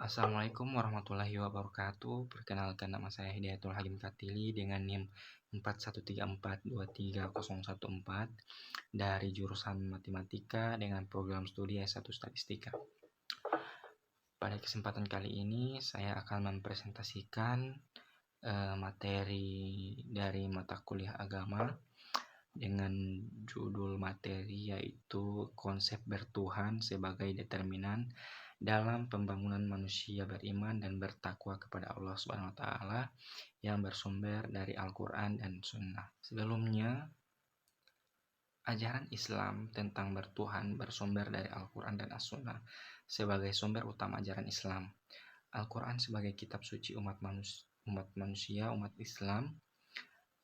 Assalamualaikum warahmatullahi wabarakatuh. Perkenalkan, nama saya Hidayatul Hakim Katili dengan NIM 4134230014 dari jurusan Matematika dengan program studi S1 Statistika. Pada kesempatan kali ini saya akan mempresentasikan materi dari mata kuliah agama dengan judul materi yaitu konsep bertuhan sebagai determinan dalam pembangunan manusia beriman dan bertakwa kepada Allah Subhanahu wa taala yang bersumber dari Al-Qur'an dan Sunnah. Sebelumnya, ajaran Islam tentang bertuhan bersumber dari Al-Qur'an dan As-Sunnah sebagai sumber utama ajaran Islam. Al-Qur'an sebagai kitab suci umat manusia, umat Islam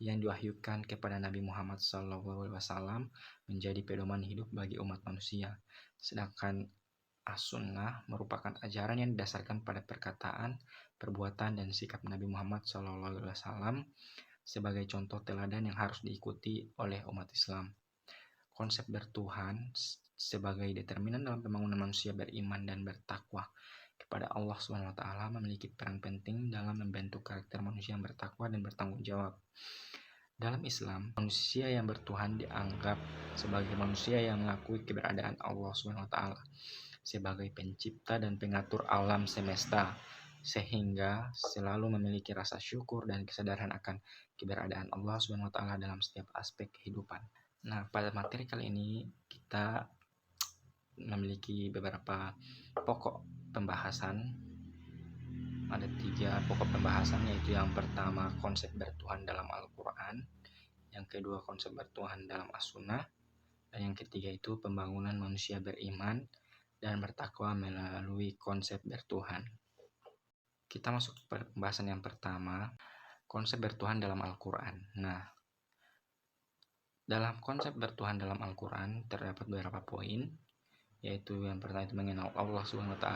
yang diwahyukan kepada Nabi Muhammad SAW menjadi pedoman hidup bagi umat manusia. Sedangkan As-Sunnah merupakan ajaran yang didasarkan pada perkataan, perbuatan, dan sikap Nabi Muhammad SAW sebagai contoh teladan yang harus diikuti oleh umat Islam. Konsep bertuhan sebagai determinan dalam pembangunan manusia beriman dan bertakwa kepada Allah SWT memiliki peran penting dalam membentuk karakter manusia yang bertakwa dan bertanggung jawab. Dalam Islam, manusia yang bertuhan dianggap sebagai manusia yang mengakui keberadaan Allah SWT sebagai pencipta dan pengatur alam semesta, sehingga selalu memiliki rasa syukur dan kesadaran akan keberadaan Allah SWT dalam setiap aspek kehidupan. Nah, pada materi kali ini kita memiliki beberapa pokok pembahasan. Ada 3 pokok pembahasan, yaitu yang pertama konsep bertuhan dalam Al-Quran, yang kedua konsep bertuhan dalam As-Sunnah, dan yang ketiga itu pembangunan manusia beriman dan bertakwa melalui konsep bertuhan. Kita masuk ke pembahasan yang pertama, konsep bertuhan dalam Al-Quran. Nah, dalam konsep bertuhan dalam Al-Quran terdapat beberapa poin, yaitu yang pertama itu mengenal Allah SWT.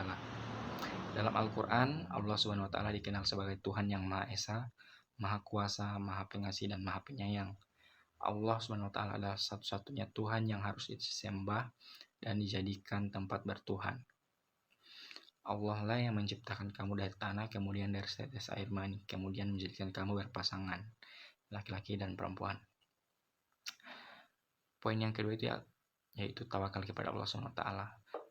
Dalam Al-Quran, Allah SWT dikenal sebagai Tuhan yang Maha Esa, Maha Kuasa, Maha Pengasih, dan Maha Penyayang. Allah SWT adalah satu-satunya Tuhan yang harus disembah dan dijadikan tempat bertuhan. Allah lah yang menciptakan kamu dari tanah, kemudian dari setetes air mani, kemudian menjadikan kamu berpasangan, laki-laki dan perempuan. Poin yang kedua itu yaitu tawakal kepada Allah SWT.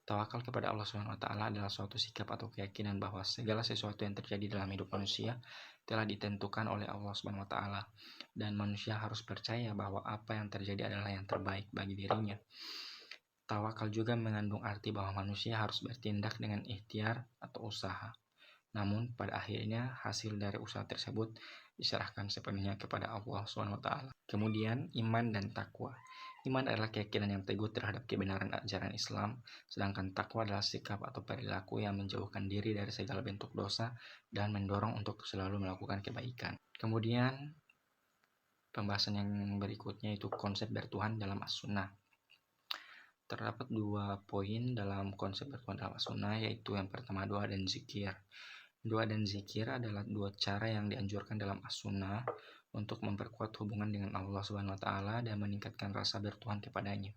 Tawakal kepada Allah SWT adalah suatu sikap atau keyakinan bahwa segala sesuatu yang terjadi dalam hidup manusia telah ditentukan oleh Allah SWT, dan manusia harus percaya bahwa apa yang terjadi adalah yang terbaik bagi dirinya. Tawakal juga mengandung arti bahwa manusia harus bertindak dengan ikhtiar atau usaha. Namun pada akhirnya hasil dari usaha tersebut diserahkan sepenuhnya kepada Allah SWT. Kemudian iman dan takwa. Iman adalah keyakinan yang teguh terhadap kebenaran ajaran Islam, sedangkan takwa adalah sikap atau perilaku yang menjauhkan diri dari segala bentuk dosa dan mendorong untuk selalu melakukan kebaikan. Kemudian pembahasan yang berikutnya itu konsep bertuhan dalam As-Sunnah. Terdapat 2 poin dalam konsep bertuhan dalam As-Sunnah, yaitu yang pertama doa dan zikir. Doa dan zikir adalah 2 cara yang dianjurkan dalam As-Sunnah untuk memperkuat hubungan dengan Allah SWT dan meningkatkan rasa bertuhan kepadanya.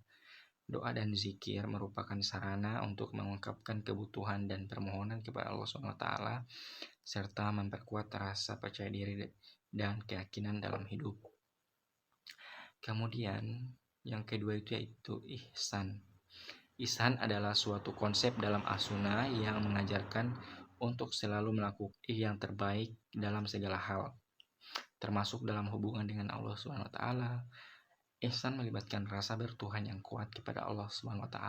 Doa dan zikir merupakan sarana untuk mengungkapkan kebutuhan dan permohonan kepada Allah SWT serta memperkuat rasa percaya diri dan keyakinan dalam hidup. Kemudian yang kedua itu yaitu ihsan. Ihsan adalah suatu konsep dalam As-Sunnah yang mengajarkan untuk selalu melakukan yang terbaik dalam segala hal, termasuk dalam hubungan dengan Allah SWT. Ihsan melibatkan rasa bertuhan yang kuat kepada Allah SWT,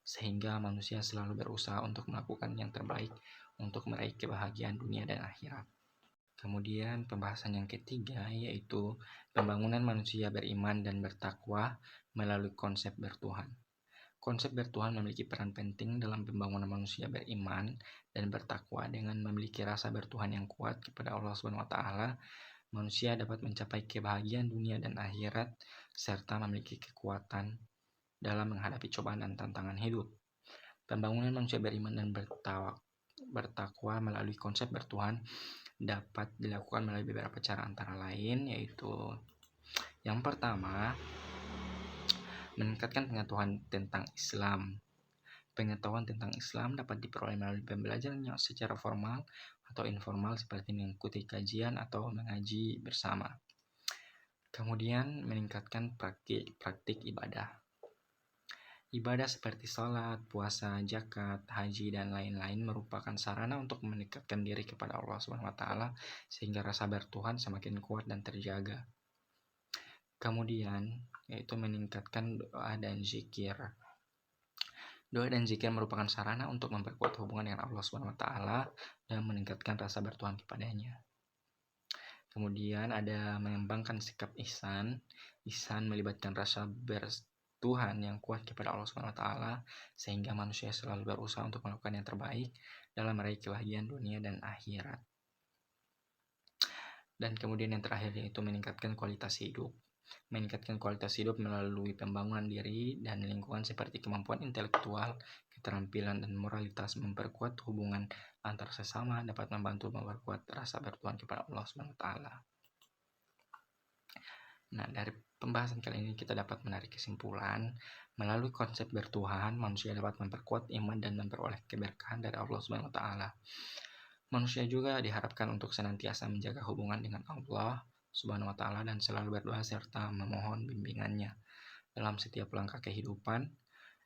sehingga manusia selalu berusaha untuk melakukan yang terbaik untuk meraih kebahagiaan dunia dan akhirat. Kemudian pembahasan yang ketiga yaitu pembangunan manusia beriman dan bertakwa melalui konsep bertuhan. Konsep bertuhan memiliki peran penting dalam pembangunan manusia beriman dan bertakwa. Dengan memiliki rasa bertuhan yang kuat kepada Allah SWT, manusia dapat mencapai kebahagiaan dunia dan akhirat serta memiliki kekuatan dalam menghadapi cobaan dan tantangan hidup. Pembangunan manusia beriman dan bertakwa melalui konsep bertuhan dapat dilakukan melalui beberapa cara, antara lain yaitu yang pertama, meningkatkan pengetahuan tentang Islam. Pengetahuan tentang Islam dapat diperoleh melalui pembelajarannya secara formal atau informal seperti mengikuti kajian atau mengaji bersama. Kemudian meningkatkan praktik ibadah. Ibadah seperti sholat, puasa, zakat, haji, dan lain-lain merupakan sarana untuk mendekatkan diri kepada Allah SWT sehingga rasa bertuhan semakin kuat dan terjaga. Kemudian yaitu meningkatkan doa dan zikir. Doa dan zikir merupakan sarana untuk memperkuat hubungan dengan Allah SWT dan meningkatkan rasa bertuhan kepadanya. Kemudian ada mengembangkan sikap ihsan. Ihsan melibatkan rasa bertuhan yang kuat kepada Allah SWT sehingga manusia selalu berusaha untuk melakukan yang terbaik dalam meraih kebahagiaan dunia dan akhirat. Dan kemudian yang terakhir yaitu meningkatkan kualitas hidup. Meningkatkan kualitas hidup melalui pembangunan diri dan lingkungan seperti kemampuan intelektual, keterampilan, dan moralitas. Memperkuat hubungan antar sesama dapat membantu memperkuat rasa bertuhan kepada Allah SWT. Nah, dari pembahasan kali ini kita dapat menarik kesimpulan, melalui konsep bertuhan, manusia dapat memperkuat iman dan memperoleh keberkahan dari Allah SWT. Manusia juga diharapkan untuk senantiasa menjaga hubungan dengan Allah Subhanahu wa Ta'ala dan selalu berdoa serta memohon bimbingannya dalam setiap langkah kehidupan.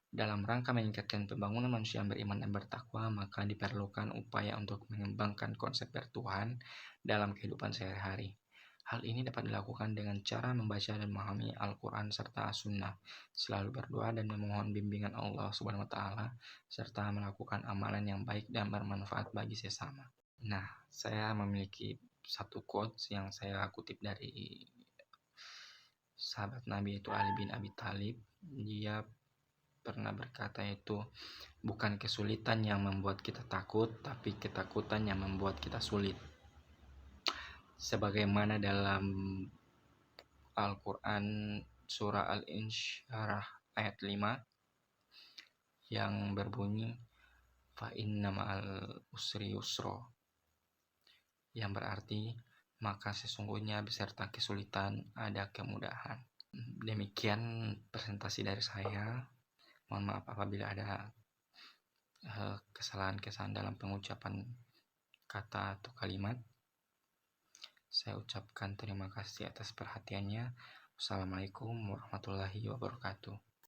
Dalam rangka meningkatkan pembangunan manusia yang beriman dan bertakwa, maka diperlukan upaya untuk mengembangkan konsep bertuhan dalam kehidupan sehari-hari. Hal ini dapat dilakukan dengan cara membaca dan memahami Al-Quran serta As-Sunnah, selalu berdoa dan memohon bimbingan Allah Subhanahu wa Ta'ala, serta melakukan amalan yang baik dan bermanfaat bagi sesama. Nah, saya memiliki satu quotes yang saya kutip dari sahabat Nabi yaitu Ali bin Abi Thalib. Dia pernah berkata itu, bukan kesulitan yang membuat kita takut, tapi ketakutan yang membuat kita sulit. Sebagaimana dalam Al-Quran surah Al-Insyirah ayat 5 yang berbunyi fa inna ma'al usri yusra, yang berarti maka sesungguhnya beserta kesulitan ada kemudahan. Demikian presentasi dari saya. Mohon maaf apabila ada kesalahan-kesalahan dalam pengucapan kata atau kalimat. Saya ucapkan terima kasih atas perhatiannya. Wassalamualaikum warahmatullahi wabarakatuh.